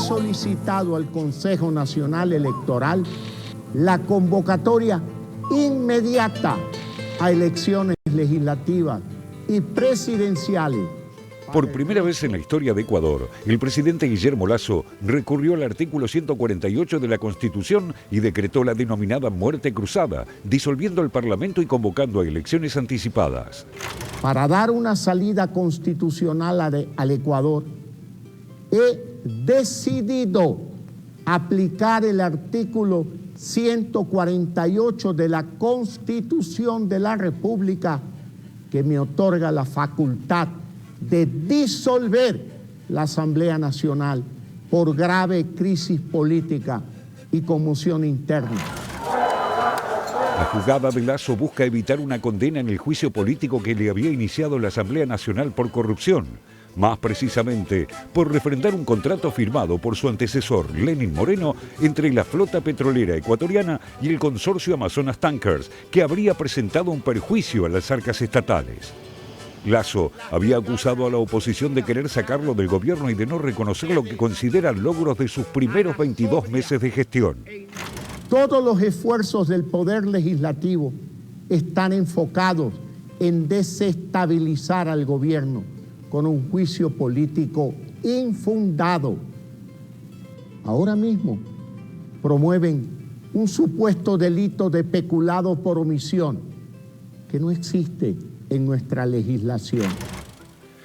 solicitado al Consejo Nacional Electoral la convocatoria inmediata a elecciones legislativas y presidenciales. Por primera vez en la historia de Ecuador, el presidente Guillermo Lasso recurrió al artículo 148 de la Constitución y decretó la denominada muerte cruzada, disolviendo el Parlamento y convocando a elecciones anticipadas. Para dar una salida constitucional al Ecuador, he decidido aplicar el artículo 148 de la Constitución de la República, que me otorga la facultad de disolver la Asamblea Nacional por grave crisis política y conmoción interna. La jugada de Lasso busca evitar una condena en el juicio político que le había iniciado la Asamblea Nacional por corrupción, más precisamente por refrendar un contrato firmado por su antecesor, Lenín Moreno, entre la flota petrolera ecuatoriana y el consorcio Amazonas Tankers, que habría presentado un perjuicio a las arcas estatales. Lasso había acusado a la oposición de querer sacarlo del gobierno y de no reconocer lo que considera logros de sus primeros 22 meses de gestión. Todos los esfuerzos del Poder Legislativo están enfocados en desestabilizar al gobierno con un juicio político infundado. Ahora mismo promueven un supuesto delito de peculado por omisión que no existe en nuestra legislación.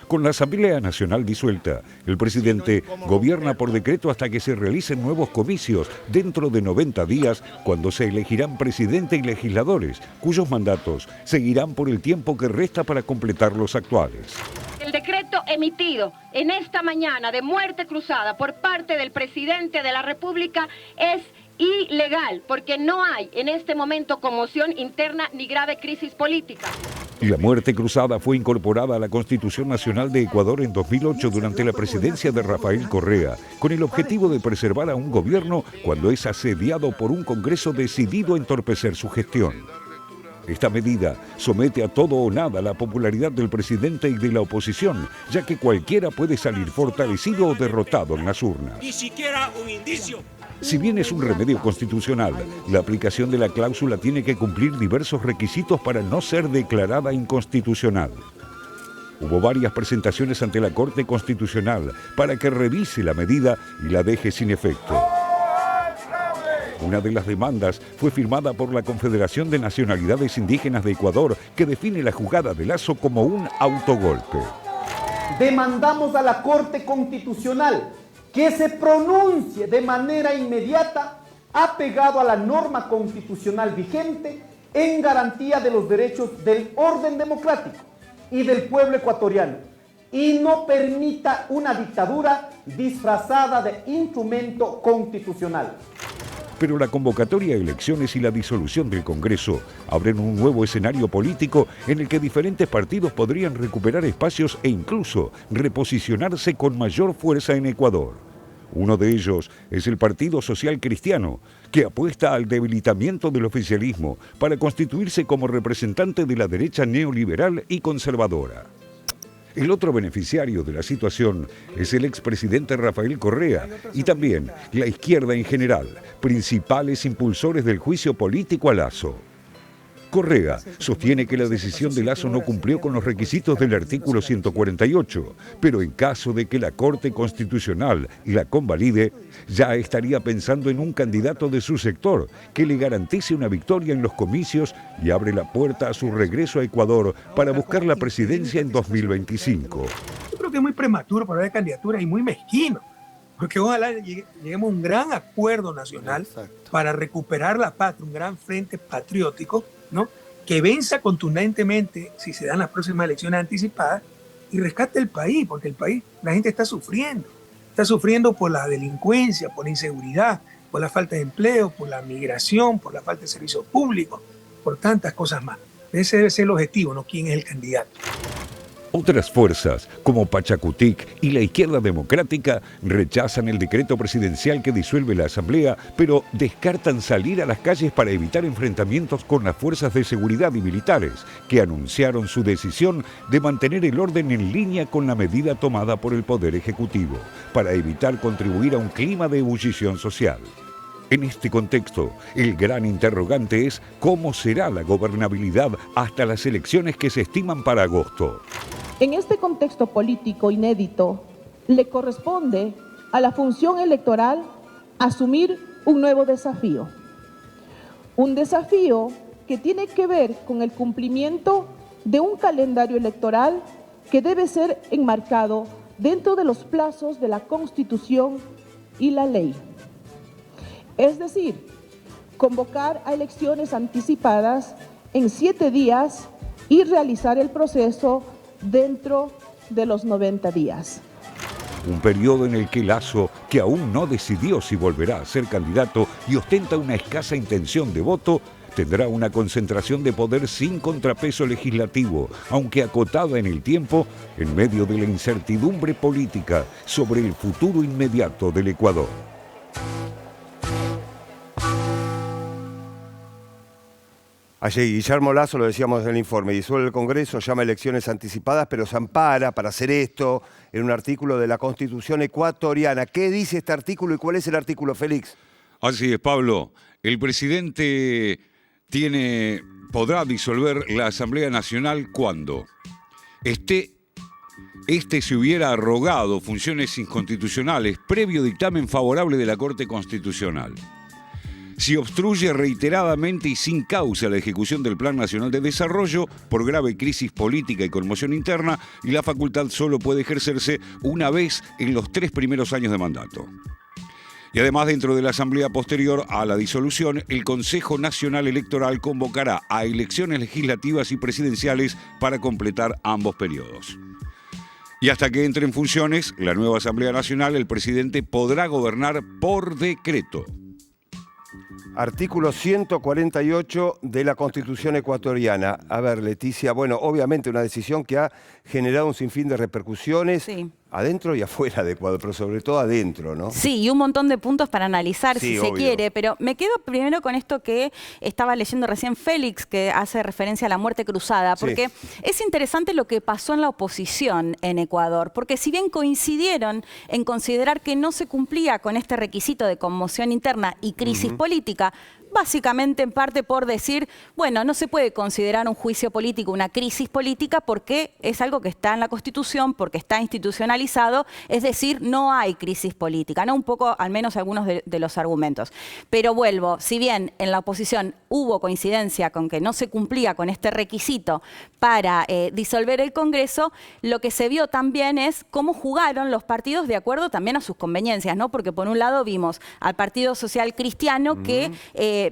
Con la Asamblea Nacional disuelta, el presidente gobierna por decreto hasta que se realicen nuevos comicios dentro de 90 días, cuando se elegirán presidente y legisladores, cuyos mandatos seguirán por el tiempo que resta para completar los actuales. El decreto emitido en esta mañana de muerte cruzada por parte del presidente de la República es ilegal, porque no hay en este momento conmoción interna ni grave crisis política. La muerte cruzada fue incorporada a la Constitución Nacional de Ecuador en 2008 durante la presidencia de Rafael Correa, con el objetivo de preservar a un gobierno cuando es asediado por un Congreso decidido a entorpecer su gestión. Esta medida somete a todo o nada la popularidad del presidente y de la oposición, ya que cualquiera puede salir fortalecido o derrotado en las urnas. Ni siquiera un indicio. Si bien es un remedio constitucional, la aplicación de la cláusula tiene que cumplir diversos requisitos para no ser declarada inconstitucional. Hubo varias presentaciones ante la Corte Constitucional para que revise la medida y la deje sin efecto. Una de las demandas fue firmada por la Confederación de Nacionalidades Indígenas de Ecuador, que define la jugada de Lasso como un autogolpe. Demandamos a la Corte Constitucional que se pronuncie de manera inmediata, apegado a la norma constitucional vigente, en garantía de los derechos del orden democrático y del pueblo ecuatoriano, y no permita una dictadura disfrazada de instrumento constitucional. Pero la convocatoria a elecciones y la disolución del Congreso abren un nuevo escenario político en el que diferentes partidos podrían recuperar espacios e incluso reposicionarse con mayor fuerza en Ecuador. Uno de ellos es el Partido Social Cristiano, que apuesta al debilitamiento del oficialismo para constituirse como representante de la derecha neoliberal y conservadora. El otro beneficiario de la situación es el expresidente Rafael Correa y también la izquierda en general, principales impulsores del juicio político a Lasso. Correa sostiene que la decisión de Lasso no cumplió con los requisitos del artículo 148, pero en caso de que la Corte Constitucional la convalide, ya estaría pensando en un candidato de su sector que le garantice una victoria en los comicios y abre la puerta a su regreso a Ecuador para buscar la presidencia en 2025. Yo creo que es muy prematuro para la candidatura y muy mezquino, porque ojalá lleguemos a un gran acuerdo nacional para recuperar la patria, un gran frente patriótico, ¿no?, que venza contundentemente si se dan las próximas elecciones anticipadas y rescate el país, porque el país, la gente está sufriendo por la delincuencia, por la inseguridad, por la falta de empleo, por la migración, por la falta de servicios públicos, por tantas cosas más. Ese debe ser el objetivo, no quién es el candidato. Otras fuerzas, como Pachacutic y la Izquierda Democrática, rechazan el decreto presidencial que disuelve la Asamblea, pero descartan salir a las calles para evitar enfrentamientos con las fuerzas de seguridad y militares, que anunciaron su decisión de mantener el orden en línea con la medida tomada por el Poder Ejecutivo. para evitar contribuir a un clima de ebullición social. En este contexto, el gran interrogante es cómo será la gobernabilidad hasta las elecciones que se estiman para agosto. En este contexto político inédito, le corresponde a la función electoral asumir un nuevo desafío. Un desafío que tiene que ver con el cumplimiento de un calendario electoral que debe ser enmarcado dentro de los plazos de la Constitución y la ley. Es decir, convocar a elecciones anticipadas en 7 días y realizar el proceso dentro de los 90 días. Un periodo en el que Lasso, que aún no decidió si volverá a ser candidato y ostenta una escasa intención de voto, tendrá una concentración de poder sin contrapeso legislativo, aunque acotada en el tiempo, en medio de la incertidumbre política sobre el futuro inmediato del Ecuador. Allí Guillermo Lasso, lo decíamos en el informe, disuelve el Congreso, llama a elecciones anticipadas, pero se ampara para hacer esto en un artículo de la Constitución ecuatoriana. ¿Qué dice este artículo y cuál es el artículo, Félix? Así es, Pablo. El presidente podrá disolver la Asamblea Nacional cuando este se hubiera arrogado funciones inconstitucionales previo dictamen favorable de la Corte Constitucional. Si obstruye reiteradamente y sin causa la ejecución del Plan Nacional de Desarrollo por grave crisis política y conmoción interna, y la facultad solo puede ejercerse una vez en los 3 primeros años de mandato. Y además, dentro de la asamblea posterior a la disolución, el Consejo Nacional Electoral convocará a elecciones legislativas y presidenciales para completar ambos periodos. Y hasta que entre en funciones la nueva Asamblea Nacional, el presidente podrá gobernar por decreto. Artículo 148 de la Constitución ecuatoriana. A ver, Leticia, bueno, obviamente una decisión que ha generado un sinfín de repercusiones. Sí. Adentro y afuera de Ecuador, pero sobre todo adentro, ¿no? Sí, y un montón de puntos para analizar, Sí, si se obvio. quiere, pero me quedo primero con esto que estaba leyendo recién Félix, que hace referencia a la muerte cruzada, porque es interesante lo que pasó en la oposición en Ecuador, porque si bien coincidieron en considerar que no se cumplía con este requisito de conmoción interna y crisis política, básicamente en parte por decir, bueno, no se puede considerar un juicio político una crisis política porque es algo que está en la Constitución, porque está institucionalizado, es decir, no hay crisis política, ¿no? Un poco, al menos algunos de los argumentos. Pero vuelvo, si bien en la oposición hubo coincidencia con que no se cumplía con este requisito para disolver el Congreso, lo que se vio también es cómo jugaron los partidos de acuerdo también a sus conveniencias, ¿no? Porque por un lado vimos al Partido Social Cristiano que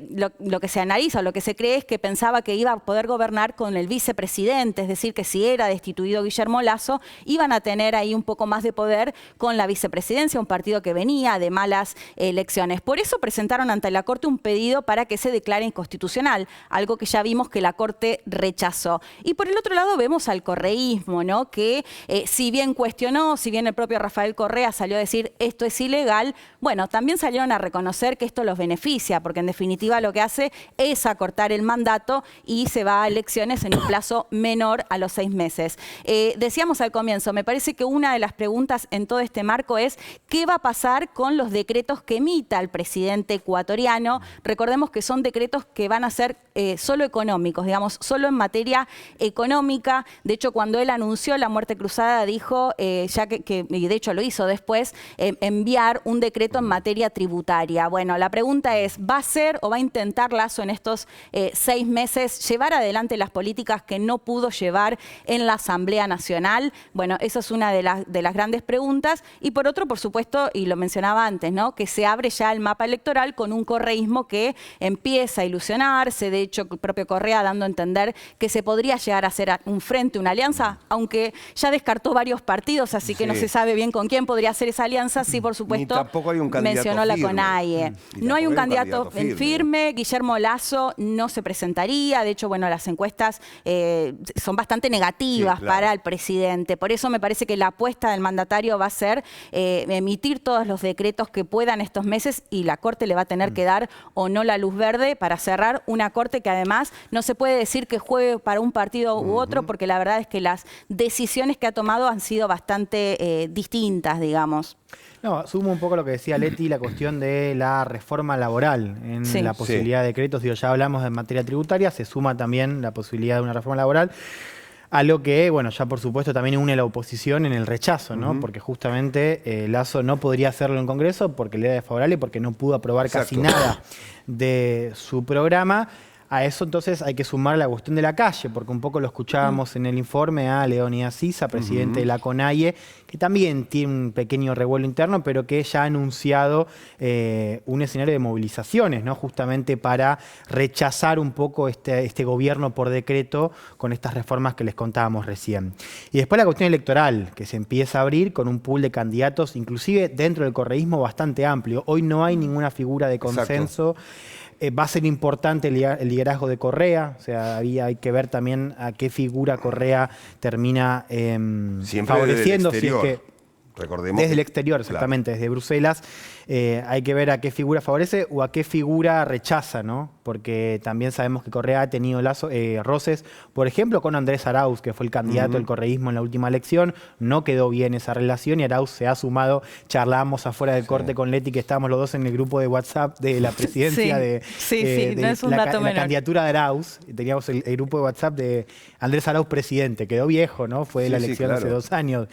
lo que se analiza, lo que se cree es que pensaba que iba a poder gobernar con el vicepresidente, es decir, que si era destituido Guillermo Lasso, iban a tener ahí un poco más de poder con la vicepresidencia, un partido que venía de malas elecciones. Por eso presentaron ante la Corte un pedido para que se declare inconstitucional, algo que ya vimos que la Corte rechazó. Y por el otro lado vemos al correísmo, ¿no? Que si bien cuestionó, si bien el propio Rafael Correa salió a decir esto es ilegal, bueno, también salieron a reconocer que esto los beneficia, porque en definitiva lo que hace es acortar el mandato y se va a elecciones en un plazo menor a los 6 meses. Decíamos al comienzo, me parece que una de las preguntas en todo este marco es ¿qué va a pasar con los decretos que emita el presidente ecuatoriano? Recordemos que son decretos que van a ser solo económicos, digamos, solo en materia económica. De hecho, cuando él anunció la muerte cruzada, dijo, y de hecho lo hizo después, enviar un decreto en materia tributaria. Bueno, la pregunta es, ¿va a ser o va a intentar Lasso en estos 6 meses llevar adelante las políticas que no pudo llevar en la Asamblea Nacional? Bueno, esa es una de las grandes preguntas. Y por otro, por supuesto, y lo mencionaba antes, ¿no? Que se abre ya el mapa electoral con un correísmo que empieza a ilusionarse. De hecho, el propio Correa dando a entender que se podría llegar a hacer un frente, una alianza, aunque ya descartó varios partidos, así que no se sabe bien con quién podría hacer esa alianza. Sí, por supuesto, tampoco hay un candidato mencionó la firme. CONAIE. No hay un candidato firme. Guillermo Lasso no se presentaría. De hecho, bueno, las encuestas son bastante negativas para el presidente. Por eso me parece que la apuesta del mandatario va a ser emitir todos los decretos que puedan estos meses y la Corte le va a tener que dar o no la luz verde para cerrar una Corte que además no se puede decir que juegue para un partido u otro, porque la verdad es que las decisiones que ha tomado han sido bastante distintas, digamos. No, sumo un poco lo que decía Leti, la cuestión de la reforma laboral en la posibilidad de decretos. Digo, ya hablamos de materia tributaria, se suma también la posibilidad de una reforma laboral. A lo que, bueno, ya por supuesto también une la oposición en el rechazo, ¿no? Porque justamente Lasso no podría hacerlo en Congreso porque le era desfavorable, porque no pudo aprobar casi nada de su programa. A eso entonces hay que sumar la cuestión de la calle, porque un poco lo escuchábamos en el informe a Leónidas Sisa, presidente de la CONAIE, que también tiene un pequeño revuelo interno, pero que ya ha anunciado un escenario de movilizaciones, ¿no? Justamente para rechazar un poco este gobierno por decreto con estas reformas que les contábamos recién. Y después la cuestión electoral, que se empieza a abrir con un pool de candidatos, inclusive dentro del correísmo bastante amplio. Hoy no hay ninguna figura de consenso. Va a ser importante el liderazgo de Correa, o sea, hay que ver también a qué figura Correa termina favoreciendo. Desde el exterior. Recordemos desde el exterior, exactamente, desde Bruselas. Hay que ver a qué figura favorece o a qué figura rechaza, ¿no? Porque también sabemos que Correa ha tenido roces, por ejemplo, con Andrés Arauz, que fue el candidato del correísmo en la última elección. No quedó bien esa relación y Arauz se ha sumado. Charlábamos afuera del corte con Leti, que estábamos los dos en el grupo de WhatsApp de la presidencia de no es un dato menor. La candidatura de Arauz. Teníamos el grupo de WhatsApp de Andrés Arauz presidente. Quedó viejo, ¿no? Fue la elección hace 2 años.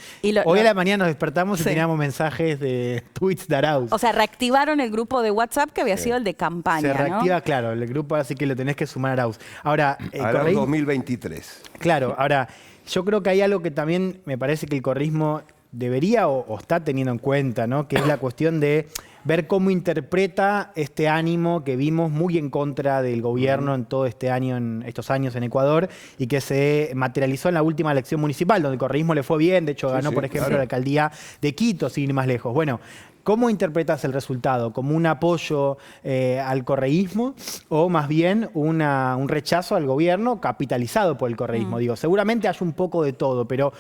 Hoy a la mañana nos despertamos y teníamos mensajes de tweets de Arauz. O sea, reactivaron el grupo de WhatsApp que había sido el de campaña, se reactiva, ¿no? Claro, el grupo, así que lo tenés que sumar a Arauz. Ahora, Arauz 2023. Claro, ahora, yo creo que hay algo que también me parece que el correísmo debería o está teniendo en cuenta, ¿no? Que es la cuestión de ver cómo interpreta este ánimo que vimos muy en contra del gobierno en todo este año, en estos años en Ecuador, y que se materializó en la última elección municipal, donde el correísmo le fue bien. De hecho, ganó, por ejemplo, la alcaldía de Quito, sin ir más lejos. Bueno, ¿cómo interpretas el resultado? ¿Como un apoyo al correísmo o más bien un rechazo al gobierno capitalizado por el correísmo? Digo, seguramente hay un poco de todo, pero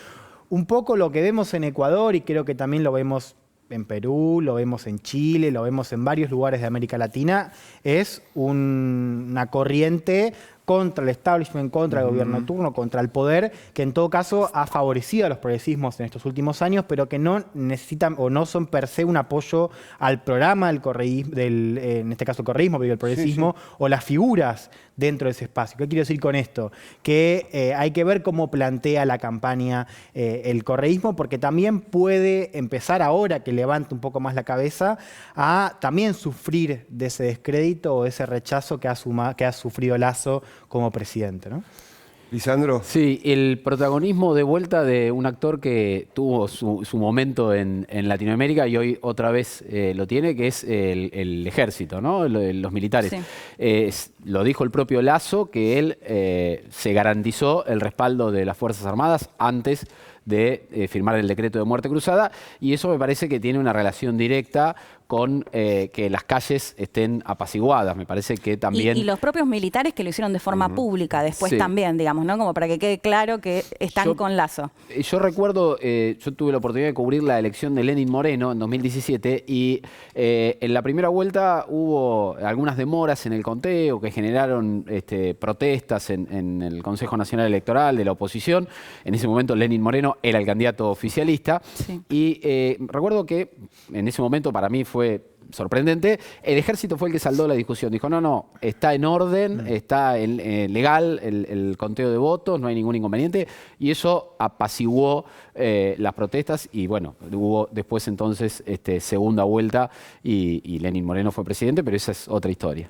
un poco lo que vemos en Ecuador, y creo que también lo vemos en Perú, lo vemos en Chile, lo vemos en varios lugares de América Latina, es una corriente contra el establishment, contra el gobierno de turno, contra el poder, que en todo caso ha favorecido a los progresismos en estos últimos años, pero que no necesitan o no son per se un apoyo al programa del correísmo, en este caso el correísmo, pero el progresismo, o las figuras dentro de ese espacio. ¿Qué quiero decir con esto? Que hay que ver cómo plantea la campaña el correísmo, porque también puede empezar ahora que levante un poco más la cabeza a también sufrir de ese descrédito o ese rechazo que ha sufrido Lasso como presidente, ¿no? Lisandro. Sí, el protagonismo de vuelta de un actor que tuvo su momento en Latinoamérica y hoy otra vez lo tiene, que es el ejército, ¿no? Los militares. Sí. Lo dijo el propio Lasso, que él se garantizó el respaldo de las Fuerzas Armadas antes de firmar el decreto de muerte cruzada, y eso me parece que tiene una relación directa con que las calles estén apaciguadas. Me parece que también... Y los propios militares que lo hicieron de forma pública después también, digamos, ¿no? Como para que quede claro que están con Lasso. Yo recuerdo, yo tuve la oportunidad de cubrir la elección de Lenín Moreno en 2017 y en la primera vuelta hubo algunas demoras en el conteo que generaron protestas en el Consejo Nacional Electoral de la oposición. En ese momento Lenín Moreno era el candidato oficialista y recuerdo que en ese momento para mí fue sorprendente. El ejército fue el que saldó la discusión. Dijo, no, está en orden, está legal el conteo de votos, no hay ningún inconveniente. Y eso apaciguó las protestas y bueno, hubo después entonces segunda vuelta y Lenín Moreno fue presidente, pero esa es otra historia.